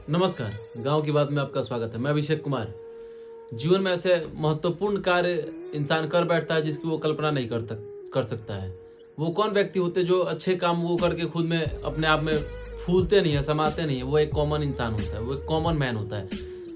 नमस्कार, गांव की बात में आपका स्वागत है। मैं अभिषेक कुमार। जीवन में ऐसे महत्वपूर्ण कार्य इंसान कर बैठता है जिसकी वो कल्पना नहीं कर सकता है। वो कौन व्यक्ति होते जो अच्छे काम वो करके खुद में अपने आप में फूलते नहीं है, समाते नहीं है। वो एक कॉमन इंसान होता है, वो एक कॉमन मैन होता है,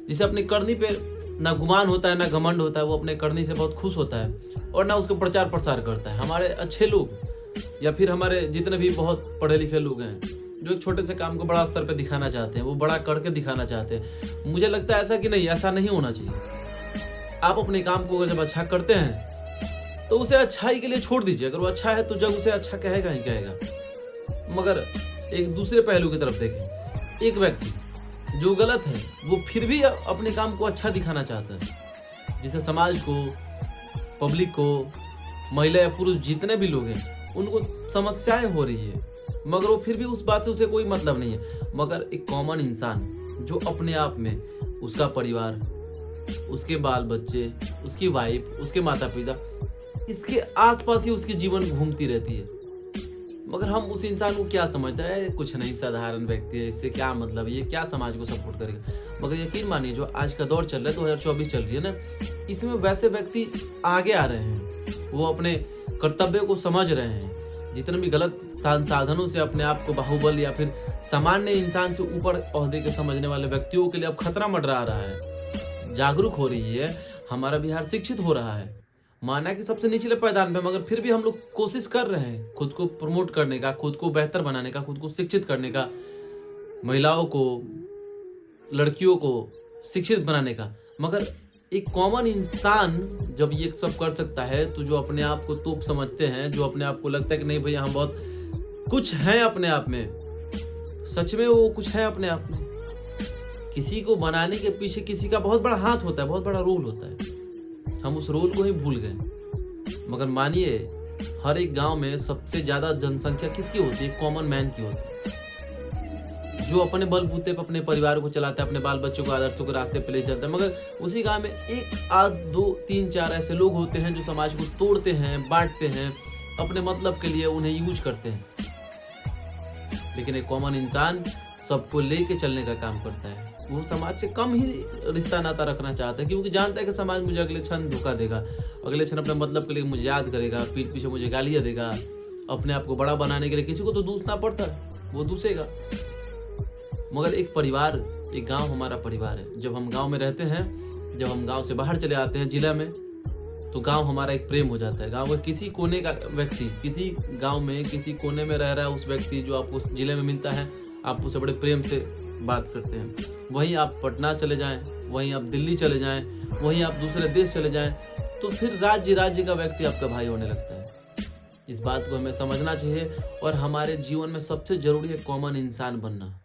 जिसे अपनी करनी पे ना गुमान होता है ना घमंड होता है। वो अपने करनी से बहुत खुश होता है और ना उसका प्रचार प्रसार करता है। हमारे अच्छे लोग या फिर हमारे जितने भी बहुत पढ़े लिखे लोग हैं जो एक छोटे से काम को बड़ा स्तर पे दिखाना चाहते हैं, वो बड़ा करके दिखाना चाहते हैं। मुझे लगता है ऐसा कि नहीं, ऐसा नहीं होना चाहिए। आप अपने काम को जब अच्छा करते हैं तो उसे अच्छाई के लिए छोड़ दीजिए। अगर वो अच्छा है तो जग उसे अच्छा कहेगा ही कहेगा। मगर एक दूसरे पहलू की तरफ देखें, एक व्यक्ति जो गलत है वो फिर भी अपने काम को अच्छा दिखाना चाहता है, जिससे समाज को, पब्लिक को, महिला या पुरुष जितने भी लोग हैं उनको समस्याएं हो रही है, मगर वो फिर भी उस बात से उसे कोई मतलब नहीं है। मगर एक कॉमन इंसान जो अपने आप में उसका परिवार, उसके बाल बच्चे, उसकी वाइफ, उसके माता पिता, इसके आसपास ही उसकी जीवन घूमती रहती है, मगर हम उस इंसान को क्या समझते हैं, कुछ नहीं, साधारण व्यक्ति है, इससे क्या मतलब, ये क्या समाज को सपोर्ट करेगा। मगर यकीन मानिए जो आज का दौर चल रहा है, 2024 चल रही है ना, इसमें वैसे व्यक्ति आगे आ रहे हैं। वो अपने कर्तव्य को समझ रहे हैं। जितने भी गलत साधनों से अपने आप को बाहुबल या फिर सामान्य इंसान से ऊपर ओहदे के समझने वाले व्यक्तियों के लिए अब खतरा मंडरा रहा है। जागरूक हो रही है, हमारा बिहार शिक्षित हो रहा है। माना कि सबसे निचले पायदान पे, मगर फिर भी हम लोग कोशिश कर रहे हैं खुद को प्रमोट करने का, खुद को बेहतर बनाने का, खुद को शिक्षित करने का, महिलाओं को, लड़कियों को शिक्षित बनाने का। मगर एक कॉमन इंसान जब ये सब कर सकता है तो जो अपने आप को तोप समझते हैं, जो अपने आप को लगता है कि नहीं भैया हम बहुत कुछ हैं अपने आप में, सच में वो कुछ है अपने आप में। किसी को बनाने के पीछे किसी का बहुत बड़ा हाथ होता है, बहुत बड़ा रोल होता है। हम उस रोल को ही भूल गए। मगर मानिए हर एक गांव में सबसे ज्यादा जनसंख्या किसकी होती है? कॉमन मैन की होती है, जो अपने बलबूते पर अपने परिवार को चलाता है, अपने बाल बच्चों को आदर्शों के रास्ते पे ले चलता है। मगर उसी गांव में एक आध दो तीन चार ऐसे लोग होते हैं जो समाज को तोड़ते हैं, बांटते हैं, अपने मतलब के लिए उन्हें यूज करते हैं। लेकिन एक कॉमन इंसान सबको लेके चलने का काम करता है। वो समाज से कम ही रिश्ता नाता रखना चाहता है, क्योंकि जानता है कि समाज मुझे अगले क्षण धोखा देगा, अगले क्षण अपने मतलब के लिए मुझे याद करेगा, पीठ पीछे मुझे गालियां देगा। अपने आप को बड़ा बनाने के लिए किसी को तो दूसना पड़ता है, वो दूसेगा। मगर एक परिवार, एक गांव हमारा परिवार है। जब हम गांव में रहते हैं, जब हम गांव से बाहर चले आते हैं जिला में, तो गांव हमारा एक प्रेम हो जाता है। गांव के किसी कोने का व्यक्ति, किसी गांव में किसी कोने में रह रहा है उस व्यक्ति जो आपको उस जिले में मिलता है, आप उससे बड़े प्रेम से बात करते हैं। वहीं आप पटना चले जाएं, वहीं आप दिल्ली चले जाएं, वहीं आप दूसरे देश चले जाएं, तो फिर राज्य का व्यक्ति आपका भाई होने लगता है। इस बात को हमें समझना चाहिए। और हमारे जीवन में सबसे जरूरी है कॉमन इंसान बनना।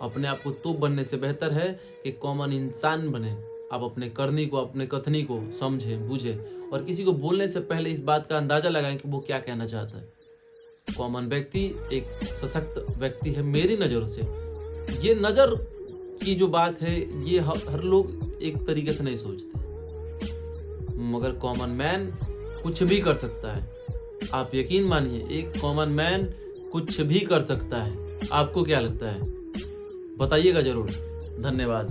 अपने आप को तोप बनने से बेहतर है कि कॉमन इंसान बने। आप अपने करनी को, अपने कथनी को समझें, बूझें और किसी को बोलने से पहले इस बात का अंदाजा लगाएं कि वो क्या कहना चाहता है। कॉमन व्यक्ति एक सशक्त व्यक्ति है मेरी नज़रों से। ये नज़र की जो बात है ये हर लोग एक तरीके से नहीं सोचते, मगर कॉमन मैन कुछ भी कर सकता है। आप यकीन मानिए, एक कॉमन मैन कुछ भी कर सकता है। आपको क्या लगता है? बताइएगा जरूर। धन्यवाद।